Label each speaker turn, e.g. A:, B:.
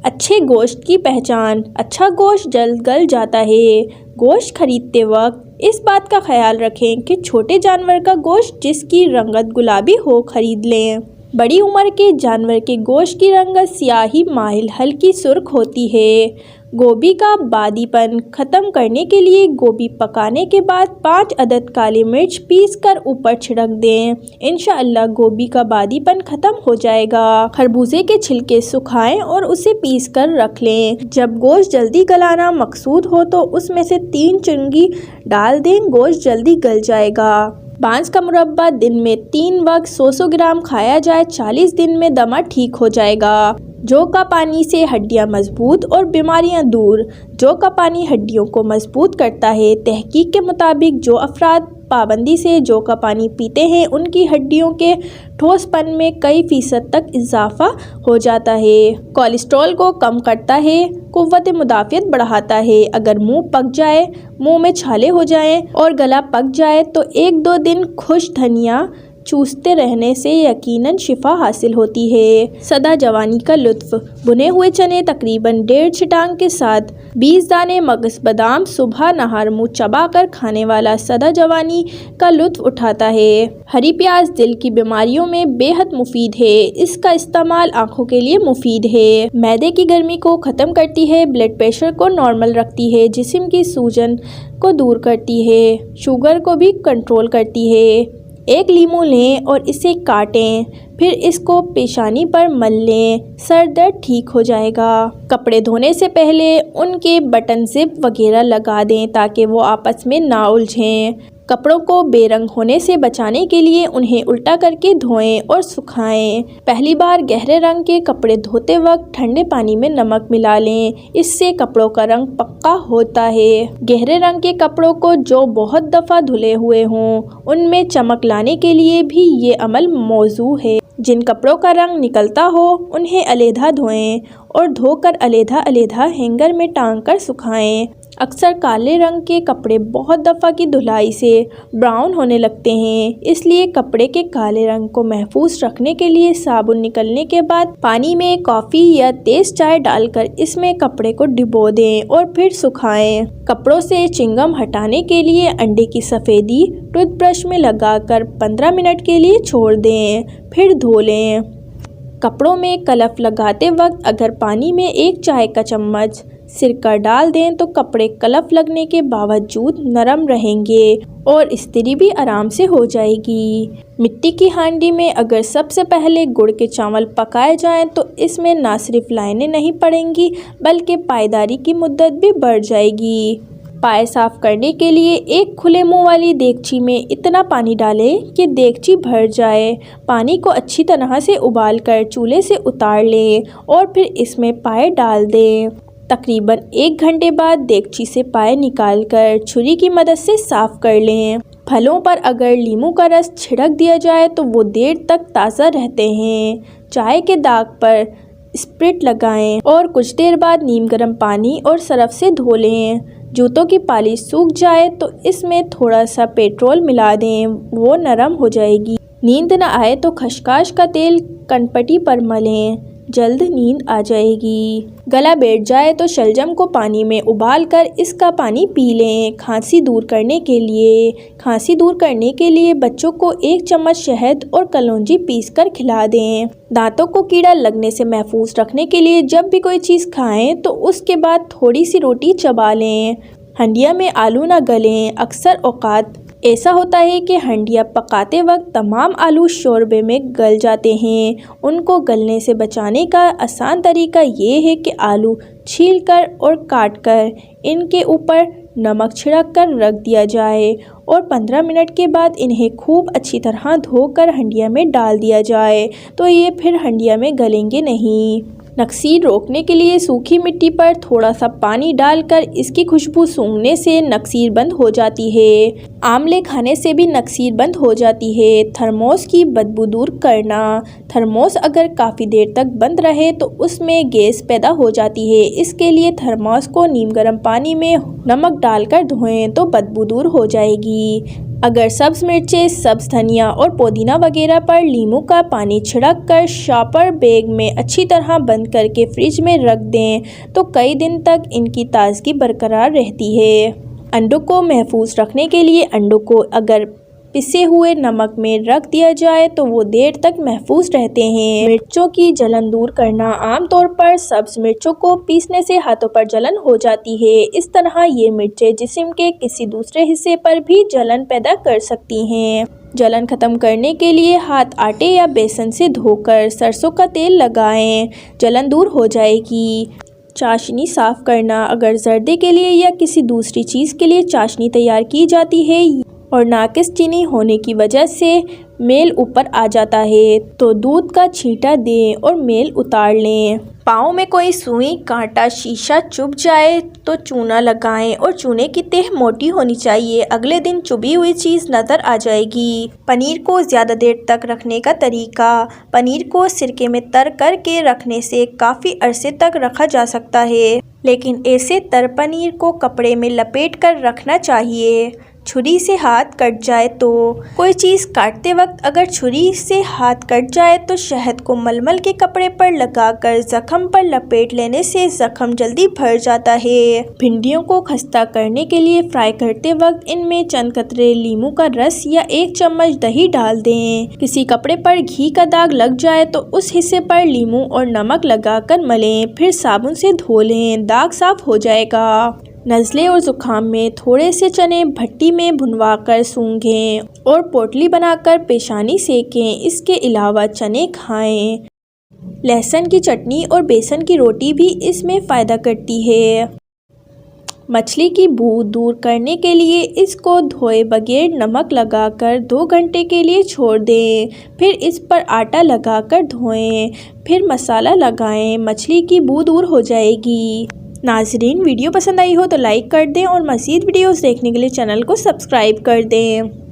A: अच्छे गोश्त की पहचान। अच्छा गोश्त जल्द गल जाता है। गोश्त खरीदते वक्त इस बात का ख्याल रखें कि छोटे जानवर का गोश्त जिसकी रंगत गुलाबी हो खरीद लें। बड़ी उम्र के जानवर के गोश्त की रंगत स्याही माइल हल्की सुर्ख होती है। गोभी का बादीपन ख़त्म करने के लिए गोभी पकाने के बाद 5 अदद काली मिर्च पीस कर ऊपर छिड़क दें। इंशाअल्लाह गोभी का बादीपन ख़त्म हो जाएगा। खरबूजे के छिलके सुखाएं और उसे पीस कर रख लें। जब गोश्त जल्दी गलाना मकसूद हो तो उसमें से 3 चुंगी डाल दें। गोश्त जल्दी गल जाएगा। बांस का मुरब्बा दिन में 3 वक्त 100-100 ग्राम खाया जाए। 40 दिन में दमा ठीक हो जाएगा। जौ का पानी से हड्डियां मजबूत और बीमारियां दूर। जौ का पानी हड्डियों को मजबूत करता है। तहकीक के मुताबिक जो अफराद पाबंदी से जौ का पानी पीते हैं उनकी हड्डियों के ठोसपन में कई फीसद तक इजाफा हो जाता है। कोलेस्ट्रॉल को कम करता है। कुव्वत मुदाफ़ियत बढ़ाता है। अगर मुंह पक जाए, मुंह में छाले हो जाएं और गला पक जाए तो 1-2 दिन खुश धनिया चूसते रहने से यकीनन शिफा हासिल होती है। सदा जवानी का लुत्फ़। भुने हुए चने तकरीबन 1.5 छिटांग के साथ 20 दाने मगज बादाम सुबह नहार मुँह चबाकर खाने वाला सदा जवानी का लुत्फ़ उठाता है। हरी प्याज दिल की बीमारियों में बेहद मुफीद है। इसका इस्तेमाल आँखों के लिए मुफीद है। मैदे की गर्मी को ख़त्म करती है। ब्लड प्रेशर को नॉर्मल रखती है। जिस्म की सूजन को दूर करती है। शुगर को भी कंट्रोल करती है। 1 लीमू लें और इसे काटें, फिर इसको पेशानी पर मल लें। सर दर्द ठीक हो जाएगा। कपड़े धोने से पहले उनके बटन जिप वगैरह लगा दें ताकि वो आपस में ना उलझें। कपड़ों को बेरंग होने से बचाने के लिए उन्हें उल्टा करके धोएं और सुखाएं। पहली बार गहरे रंग के कपड़े धोते वक्त ठंडे पानी में नमक मिला लें। इससे कपड़ों का रंग पक्का होता है। गहरे रंग के कपड़ों को जो बहुत दफ़ा धुले हुए हों उनमें चमक लाने के लिए भी ये अमल मौजू है। जिन कपड़ों का रंग निकलता हो उन्हें अलहदा धोएं और धोकर अलहदा हैंगर में टांग कर सुखाएं। अक्सर काले रंग के कपड़े बहुत दफ़ा की धुलाई से ब्राउन होने लगते हैं। इसलिए कपड़े के काले रंग को महफूज रखने के लिए साबुन निकलने के बाद पानी में कॉफ़ी या तेज़ चाय डालकर इसमें कपड़े को डिबो दें और फिर सुखाएं। कपड़ों से चिंगम हटाने के लिए अंडे की सफ़ेदी टूथब्रश में लगाकर 15 मिनट के लिए छोड़ दें, फिर धो लें। कपड़ों में कलफ लगाते वक्त अगर पानी में 1 चाय का चम्मच सिरका डाल दें तो कपड़े कलफ लगने के बावजूद नरम रहेंगे और इस्त्री भी आराम से हो जाएगी। मिट्टी की हांडी में अगर सबसे पहले गुड़ के चावल पकाए जाएं तो इसमें ना सिर्फ लाइनें नहीं पड़ेंगी बल्कि पायदारी की मुद्दत भी बढ़ जाएगी। पाए साफ़ करने के लिए एक खुले मुंह वाली देगची में इतना पानी डालें कि देगची भर जाए। पानी को अच्छी तरह से उबाल कर चूल्हे से उतार लें और फिर इसमें पाए डाल दें। तकरीबन 1 घंटे बाद देगची से पाए निकालकर छुरी की मदद से साफ़ कर लें। फलों पर अगर नींबू का रस छिड़क दिया जाए तो वो देर तक ताज़ा रहते हैं। चाय के दाग पर स्प्रिट लगाएं और कुछ देर बाद नीम गर्म पानी और सरफ से धो लें। जूतों की पॉलिश सूख जाए तो इसमें थोड़ा सा पेट्रोल मिला दें, वो नरम हो जाएगी। नींद न आए तो खसखस का तेल कनपटी पर मलें, जल्द नींद आ जाएगी। गला बैठ जाए तो शलजम को पानी में उबालकर इसका पानी पी लें। खांसी दूर करने के लिए बच्चों को 1 चम्मच शहद और कलौंजी पीसकर खिला दें। दांतों को कीड़ा लगने से महफूज रखने के लिए जब भी कोई चीज़ खाएं तो उसके बाद थोड़ी सी रोटी चबा लें। हंडिया में आलू न गलें। अक्सर औकात ऐसा होता है कि हंडिया पकाते वक्त तमाम आलू शोरबे में गल जाते हैं। उनको गलने से बचाने का आसान तरीका ये है कि आलू छीलकर और काटकर इनके ऊपर नमक छिड़क कर रख दिया जाए और 15 मिनट के बाद इन्हें खूब अच्छी तरह धोकर हंडिया में डाल दिया जाए तो ये फिर हंडिया में गलेंगे नहीं। नक्सीर रोकने के लिए सूखी मिट्टी पर थोड़ा सा पानी डालकर इसकी खुशबू सूंघने से नक्सीर बंद हो जाती है। आमले खाने से भी नक्सीर बंद हो जाती है। थर्मोस की बदबू दूर करना। थर्मोस अगर काफ़ी देर तक बंद रहे तो उसमें गैस पैदा हो जाती है। इसके लिए थर्मोस को नीम गर्म पानी में नमक डालकर धोएं तो बदबू दूर हो जाएगी। अगर सब्ज़ मिर्चें, सब्ज़ धनिया और पुदीना वगैरह पर नींबू का पानी छिड़क कर शॉपर बैग में अच्छी तरह बंद करके फ्रिज में रख दें तो कई दिन तक इनकी ताज़गी बरकरार रहती है। अंडों को महफूज रखने के लिए अंडों को अगर पिसे हुए नमक में रख दिया जाए तो वो देर तक महफूज रहते हैं। मिर्चों की जलन दूर करना। आमतौर पर सब्ज़ मिर्चों को पीसने से हाथों पर जलन हो जाती है। इस तरह ये मिर्चें जिस्म के किसी दूसरे हिस्से पर भी जलन पैदा कर सकती हैं। जलन ख़त्म करने के लिए हाथ आटे या बेसन से धोकर सरसों का तेल लगाएं, जलन दूर हो जाएगी। चाशनी साफ़ करना। अगर जर्दे के लिए या किसी दूसरी चीज़ के लिए चाशनी तैयार की जाती है और नाकिस चीनी होने की वजह से मेल ऊपर आ जाता है तो दूध का छींटा दें और मेल उतार लें। पाँव में कोई सुई, कांटा, शीशा चुभ जाए तो चूना लगाएं और चूने की तह मोटी होनी चाहिए। अगले दिन चुभी हुई चीज़ नज़र आ जाएगी। पनीर को ज़्यादा देर तक रखने का तरीका। पनीर को सिरके में तर करके रखने से काफ़ी अरसे तक रखा जा सकता है, लेकिन ऐसे तर पनीर को कपड़े में लपेट कर रखना चाहिए। छुरी से हाथ कट जाए तो। कोई चीज़ काटते वक्त अगर छुरी से हाथ कट जाए तो शहद को मलमल के कपड़े पर लगाकर जख्म पर लपेट लेने से जख्म जल्दी भर जाता है। भिंडियों को खस्ता करने के लिए फ्राई करते वक्त इनमें चंद कतरे नींबू का रस या 1 चम्मच दही डाल दें। किसी कपड़े पर घी का दाग लग जाए तो उस हिस्से पर नींबू और नमक लगाकर मलें, फिर साबुन से धो लें, दाग साफ हो जाएगा। नज़ले और ज़ुकाम में थोड़े से चने भट्टी में भुनवाकर सूंघें और पोटली बनाकर पेशानी सेकें। इसके अलावा चने खाएं। लहसुन की चटनी और बेसन की रोटी भी इसमें फ़ायदा करती है। मछली की बू दूर करने के लिए इसको धोए बगैर नमक लगाकर 2 घंटे के लिए छोड़ दें, फिर इस पर आटा लगाकर धोएं, फिर मसाला लगाएं। मछली की बू दूर हो जाएगी। नाज़रीन, वीडियो पसंद आई हो तो लाइक कर दें और मज़ीद वीडियोस देखने के लिए चैनल को सब्सक्राइब कर दें।